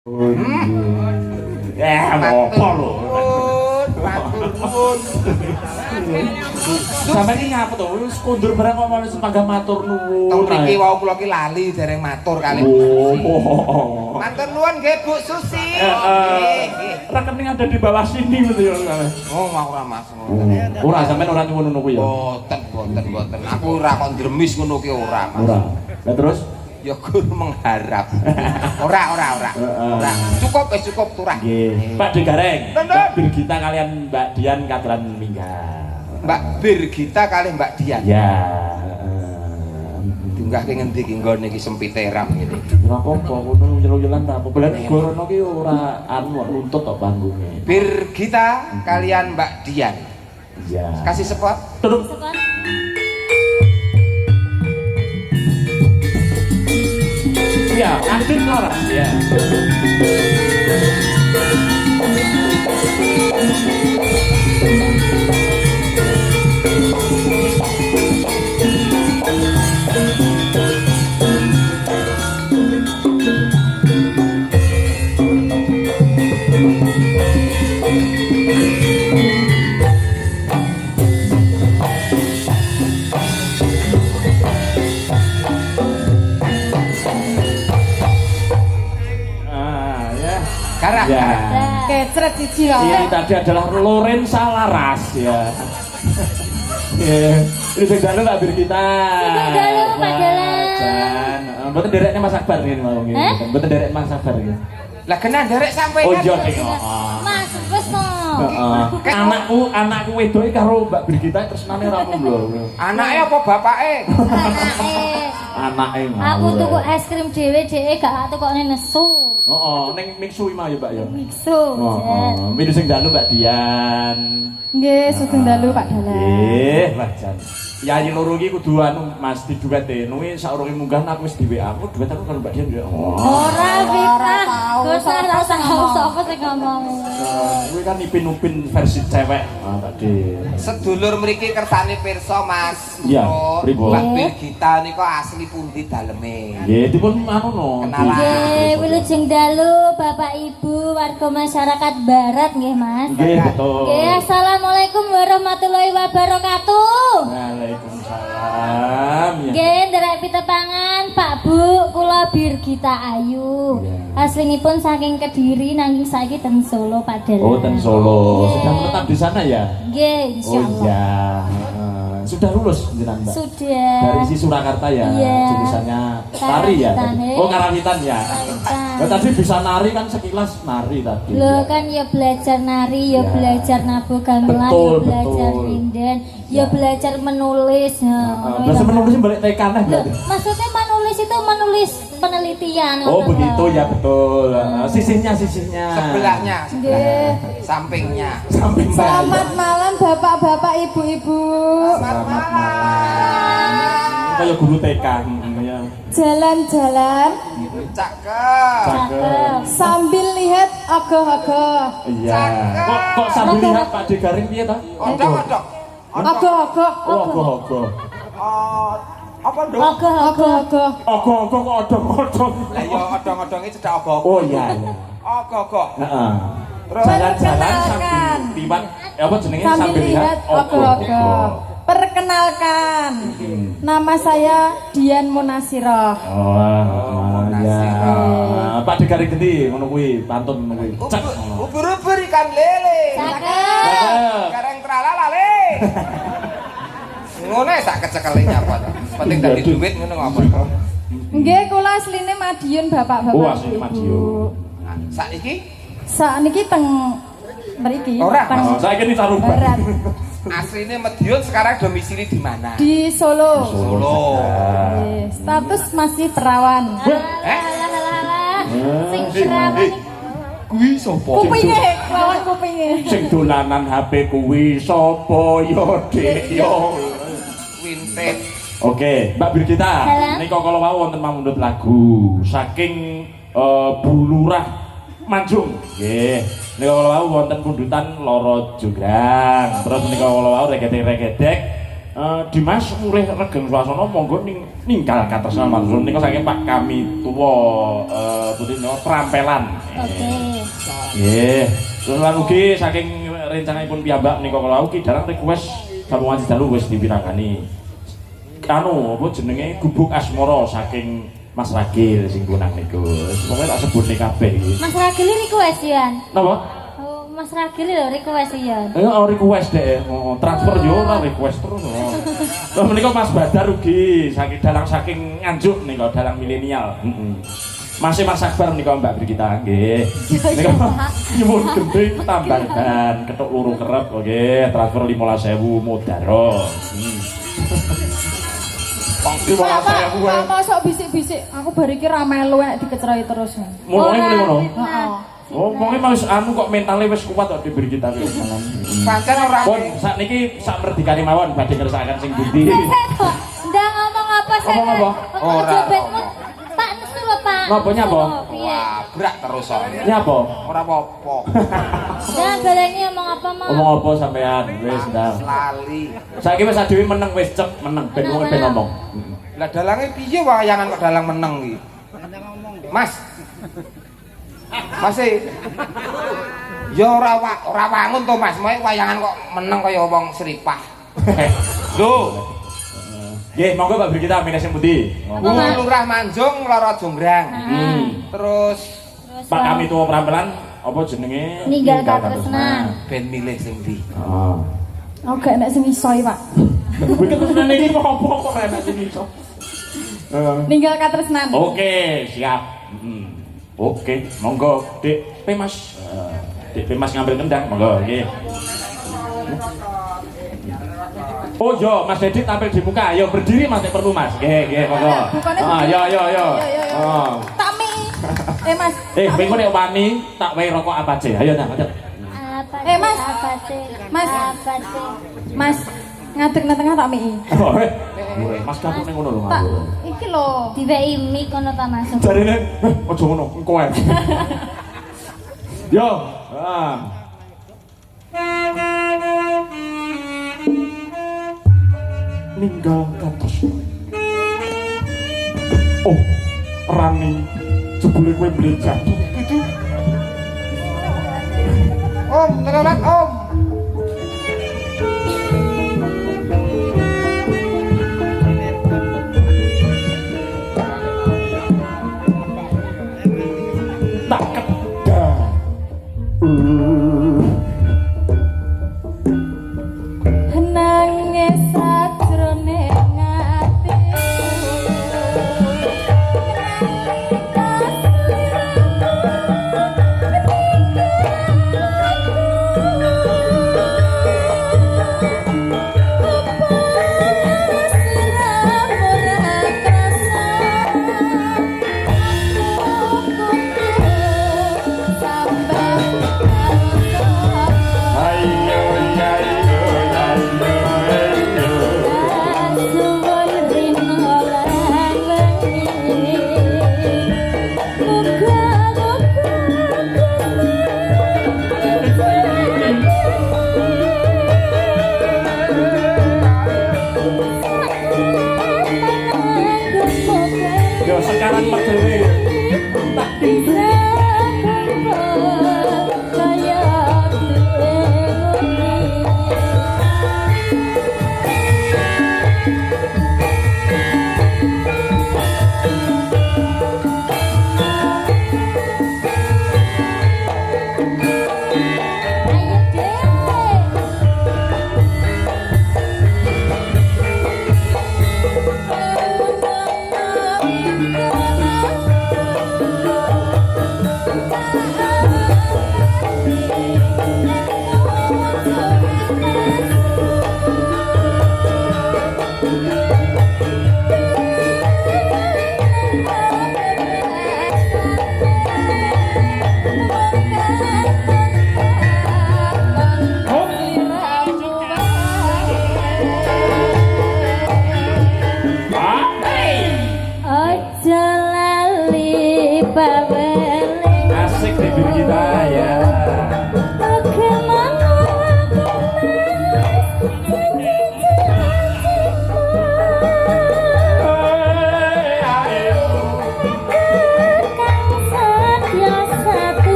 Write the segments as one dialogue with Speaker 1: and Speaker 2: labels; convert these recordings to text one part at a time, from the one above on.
Speaker 1: Apa lho? Sampai ini ngapa tuh? Wis kondur barang kok malah sepangga matur nuwun.
Speaker 2: Tong mriki wau kula ki lali dereng matur kalih Bu Susi. Matur nuwun nggih Bu Susi.
Speaker 1: Rekening ada di bawah sini gitu ya.
Speaker 2: Oh, ora Mas.
Speaker 1: Ora sampean ora nyuwun ngono kuwi ya.
Speaker 2: Boten. Aku ora kon dremis ngono ki ora, Mas.
Speaker 1: Ora. Lah terus
Speaker 2: ya guru mengharap. Ora. Cukup turah.
Speaker 1: Nggih. Pak Degareng. Mbak Birgita kalian Mbak Dian katuran minggat.
Speaker 2: Mbak Birgita kali Mbak Dian.
Speaker 1: Ya.
Speaker 2: Tunggah ke ngendi ki nggone iki sempite ram ngene.
Speaker 1: Ora apa-apa, ngono nyelo-nyelan ta apa. Belan gorono ki ora anu nuntut tok panggunge.
Speaker 2: Birgita kalian Mbak Dian.
Speaker 1: Iya.
Speaker 2: Kasih spot.
Speaker 1: Turun. Ya, Andin Laras ya.
Speaker 2: Karah.
Speaker 1: Ya.
Speaker 3: Kecret siji kok.
Speaker 1: Ini tadi adalah Lorenza Laras ya. Ya, ini sing Mbak Birgita.
Speaker 3: Dalu Pak Dalan.
Speaker 1: Mboten derekne Mas Akbar ngene mau nggih. Mboten derek Mas Akbar nggih.
Speaker 2: Lah kena derek sampai
Speaker 1: Oh iya ning.
Speaker 3: Mas wis to.
Speaker 1: Heeh. Anakku wedoke karo Mbak Birgita tresnane ra lho.
Speaker 2: Anake apa bapake?
Speaker 1: Anake.
Speaker 3: Aku tuku es krim dhewe gak tukokne nesu.
Speaker 1: Heeh, ning Mixu mah ya, Mbak ya.
Speaker 3: Mixu.
Speaker 1: Heeh, minus sing dalu Mbak Dian.
Speaker 3: Nggih, sugeng dalu Pak Dalan.
Speaker 1: Nggih, Mbak Jan. Yayi loro iki kudu anu Mas diduet e. Nuwi saurunge munggah aku wis di WA. Aku duet aku karo Mbak Dian ya.
Speaker 3: Ora Fitrah. Wis ora tahu sapa sing ngomong.
Speaker 1: Kuwi kan Ipin-Upin versi cewek. Ah, tadi.
Speaker 2: Sedulur mriki kersane pirsa Mas.
Speaker 1: Iya, pripun?
Speaker 2: Mbak Birgita nika asli pundi daleme?
Speaker 1: Nggih, dipun anu no.
Speaker 2: Kenalan.
Speaker 3: Nggih, wilujeng dalu Bapak Ibu warga masyarakat Barat nggih Mas.
Speaker 1: Nggih, betul.
Speaker 3: Nggih, assalamualaikum warahmatullahi wabarakatuh.
Speaker 1: Waalaikumsalam. Ya.
Speaker 3: Nggih, nderek pitepangan Pak Bu, kula Birgita Ayu. Aslinipun saking Kediri nanging saiki ten Solo Pak Dalan.
Speaker 1: Oh, ten Solo.
Speaker 3: Nggih.
Speaker 1: Sedang tetap di sana ya?
Speaker 3: Nggih,
Speaker 1: Oh
Speaker 3: insyaallah.
Speaker 1: iya. Sudah lulus jenengan, Mbak?
Speaker 3: Sudah.
Speaker 1: Dari si Surakarta ya,
Speaker 3: Iya.
Speaker 1: jurusannya tari ya?
Speaker 3: Karawitan,
Speaker 1: Oh, karawitan ya.
Speaker 3: Karawitan.
Speaker 1: Ya, tadi bisa nari kan sekilas nari tadi.
Speaker 3: Lo kan ya belajar nari, ya belajar nabuh gamelan,
Speaker 1: Betul,
Speaker 3: ya belajar
Speaker 1: betul.
Speaker 3: linden, ya belajar menulis.
Speaker 1: Bahasa menulis balik TK nah
Speaker 3: Loh,
Speaker 1: berarti.
Speaker 3: maksudnya menulis itu menulis penelitian.
Speaker 1: Oh
Speaker 3: ngoten
Speaker 1: begitu
Speaker 3: lho.
Speaker 1: ya betul. Sisihnya.
Speaker 2: Sebelahnya,
Speaker 3: Nggih.
Speaker 2: sampingnya.
Speaker 1: Samping
Speaker 4: Selamat malam bapak-bapak, ibu-ibu.
Speaker 2: Selamat malam.
Speaker 1: Kayak guru TK ya.
Speaker 4: Jalan-jalan
Speaker 2: Cakep.
Speaker 1: Cakep.
Speaker 4: sambil lihat ogoh-ogoh.
Speaker 1: Iya. Kok sambil lihat Pak Degaring piye ta?
Speaker 2: Odok.
Speaker 4: Ogoh-ogoh.
Speaker 1: Oh, ogoh-ogoh.
Speaker 2: Apa nduk?
Speaker 4: Ogoh-ogoh.
Speaker 1: Ogoh-ogoh kok odong-odong.
Speaker 2: Lah ya odong-odonge cedak ogok.
Speaker 1: Oh iya iya.
Speaker 2: Ogok.
Speaker 1: Heeh.
Speaker 2: Terus
Speaker 1: Jalan-jalan sambil liwat apa jenenge
Speaker 4: Sambil lihat ogoh-ogoh. Perkenalkan, nama saya Dian Munasiroh.
Speaker 1: Oh, ya. Pak Degaring genti ngono kuwi, pantun ngono kuwi. Cek.
Speaker 2: Ubur-ubur ikan lele.
Speaker 3: Cakep.
Speaker 2: Kareng tralala le. Ngono sak kecekelnya apa to? Penting dadi duit ngono apa to?
Speaker 4: Nggih, kula asline Madiun
Speaker 1: Oh,
Speaker 4: bapak-bapak,
Speaker 1: asline
Speaker 4: ibu.
Speaker 1: Madiun.
Speaker 2: Saiki
Speaker 4: Sakniki teng mriki.
Speaker 2: Ora.
Speaker 4: teng
Speaker 1: Oh, saya kira taruh
Speaker 4: Barat
Speaker 2: asline Madiun sekarang domisili di mana?
Speaker 4: di Solo.
Speaker 2: Solo.
Speaker 4: Nggih, status masih perawan.
Speaker 3: Sing kerawan.
Speaker 1: Kuwi sapa?
Speaker 4: Kupinge, lawan kupinge.
Speaker 1: Sing dolanan HP kuwi sapa yo Dik yo.
Speaker 2: Wintet.
Speaker 1: Oke, Mbak Birgita,
Speaker 3: Halo.
Speaker 1: nika kala wau wonten mamundhut lagu saking Bulurah Manjung. Nggih. Nika kala wau wonten pundutan Loro Jograng. Terus nika kala wau regedek-regedek Dimas mulih regeng swasana monggo ninggal katresnan matur nika saking Pak kami tuwa pundi trampelan.
Speaker 3: Oke.
Speaker 1: Nggih. Terus lan ugi saking rencananipun piyambak nika kala ugi darang request sambungan dalu wis diwirangani. Anu apa jenenge gubuk asmara saking Mas Ragil sing punang niku. Pokoke tak sebutne kabeh iki.
Speaker 3: Mas Ragil request Yan.
Speaker 1: Napa?
Speaker 3: Oh, Mas Ragil lho request Yan.
Speaker 1: Request deh, transfer yo ora request terus. Terus menika Mas Badar ugi saking dalang saking Nganjuk nika dalang milenial. Masih Mas Akbar nika Mbak Brigita nggih. Nika nyuwun gendhe tambahan ketuk loro kerep nggih, transfer 15.000 Modaro. Pangki 15.000 wae.
Speaker 4: Mosok bisik-bisik, aku bar iki ra melu nek dikecerai terus.
Speaker 1: Mulane ngene ngono.
Speaker 4: Heeh.
Speaker 1: Oh, wonge wis anu kok mentale wis kuat kok Brigita kuwi.
Speaker 2: Pancen ora
Speaker 1: Pun sakniki sak merdikane mawon badhe ngersakaken sing pundi.
Speaker 3: Ndak ngomong apa sih?
Speaker 1: Ngomong apa?
Speaker 2: Ora.
Speaker 3: Jebetmu Pak nesu lho Pak.
Speaker 1: Napa nyapa?
Speaker 3: Piye?
Speaker 2: wabrak terus kok.
Speaker 1: Nyapa?
Speaker 2: Ora apa-apa.
Speaker 3: Nah, baleni ngomong apa mau?
Speaker 1: Ngomong apa sampean? Wis ndang.
Speaker 2: Lali.
Speaker 1: Saiki wis adewe meneng wis cep meneng ben wong ben ngomong.
Speaker 2: Lah dalange piye wayangan kok dalang meneng iki? Mas. Masih. Ya ora wangun to Mas, moe wayangan kok meneng kaya wong seripah. Lho,
Speaker 1: Nggih, monggo Pak Brigita minus sing pundi?
Speaker 2: Lurah Manjung Loro Jonggrang. Terus
Speaker 1: Pak kami tuwa prampelan apa jenenge?
Speaker 3: Ninggal katresnan.
Speaker 2: ben milih sing ndi?
Speaker 1: Heeh.
Speaker 4: Oh, gak enak sing iso iki, Pak.
Speaker 1: Kuwi katresnan iki kok apa kok enak sing iso?
Speaker 4: Ninggal katresnan.
Speaker 1: Oke, siap. Oke, monggo Dik Pemas. Dik Pemas ngambil kendang, monggo nggih. Oh yo, Mas Dedit tampil di muka. Ayo berdiri Mas nek perlu Mas. Nggih, monggo. Ah, yo. Oh.
Speaker 4: Tami. Mas.
Speaker 1: Mengko nek wani tak wae rokok apa aja. Ayo nah, ayo.
Speaker 3: Apa?
Speaker 4: Mas.
Speaker 3: Apa sih?
Speaker 4: Mas.
Speaker 3: Apa sih?
Speaker 4: Mas, ngadeg nang tengah tak mii.
Speaker 1: Oh, Mas kapuk ning ngono lho,
Speaker 4: Tak,
Speaker 1: Mas.
Speaker 4: iki lho.
Speaker 3: Diweki mik kono ta masuk.
Speaker 1: Jarine, aja ngono, engko ae. Yo, ninggal katos. Oh, Rani, jebule kowe beli jatuh gitu.
Speaker 2: Om, telat Om.
Speaker 1: Tak kedah.
Speaker 4: Nangis sajroning ati.
Speaker 1: Yo sekarang medhewe. Tak
Speaker 4: Bisa kaya
Speaker 3: Ayo deh. Ojo lali baweling.
Speaker 1: asik nih diri kita ya.
Speaker 3: Bagaimana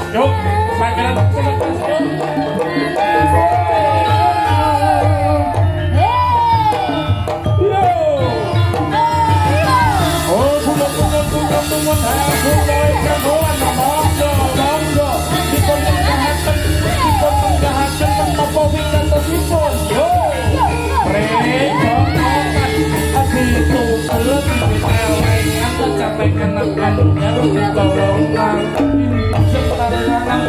Speaker 1: Yuk, pangeran Oh, bunga-bunga, monggo. Dipun menggahaken menapa wigantosipun. Yo. Prejo itu belut dipelengan sampai kenakan nyaro ditolongan. Setarangan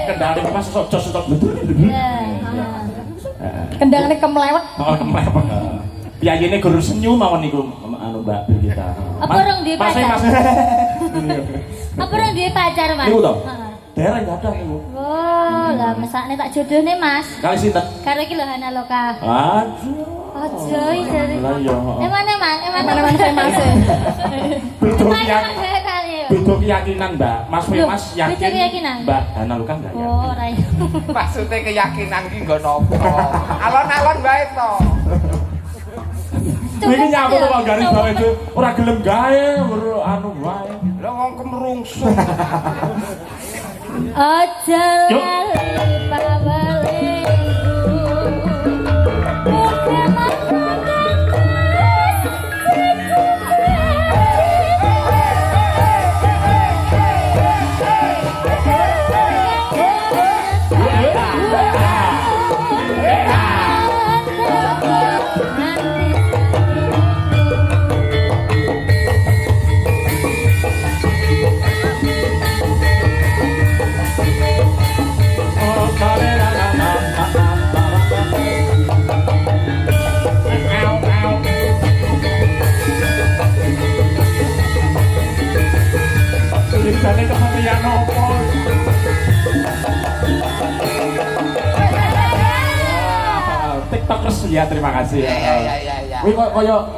Speaker 1: kendali mas jos tok.
Speaker 4: Kendangane kemlewet.
Speaker 1: Oh, kemlewet. Piyayine guru senyum mawon niku anu Mbak Birgita.
Speaker 3: Apa orang duwe pacar? Apa orang duwe pacar, Mas?
Speaker 1: Niku to?
Speaker 3: Heeh.
Speaker 1: Daerah enggak ada niku.
Speaker 3: Oh, lah mesakne tak jodohne, Mas.
Speaker 1: Kali sinten?
Speaker 3: Karo iki lho Hana Loka.
Speaker 1: Aduh.
Speaker 3: Aja dari.
Speaker 1: Lah iya.
Speaker 3: Emane, Mas?
Speaker 4: Mana famous e.
Speaker 1: Beda keyakinan, Mbak. Mas
Speaker 3: Loh,
Speaker 1: Mas yakin.
Speaker 3: beda keyakinan?
Speaker 1: Mbak Hana Luka enggak ya?
Speaker 3: Oh, ora ya.
Speaker 2: Maksudnya keyakinan ki nggo napa? Alon-alon bae to.
Speaker 1: Iki nyapa to Pak garis bae itu ora gelem gawe, anu wae.
Speaker 2: Lha wong kemrungsung.
Speaker 3: Aja lali pawalingku. Bukan
Speaker 1: tulisannya kementerian opo? TikTokers ya, terima kasih.
Speaker 2: Ya.
Speaker 1: Wih kok koyo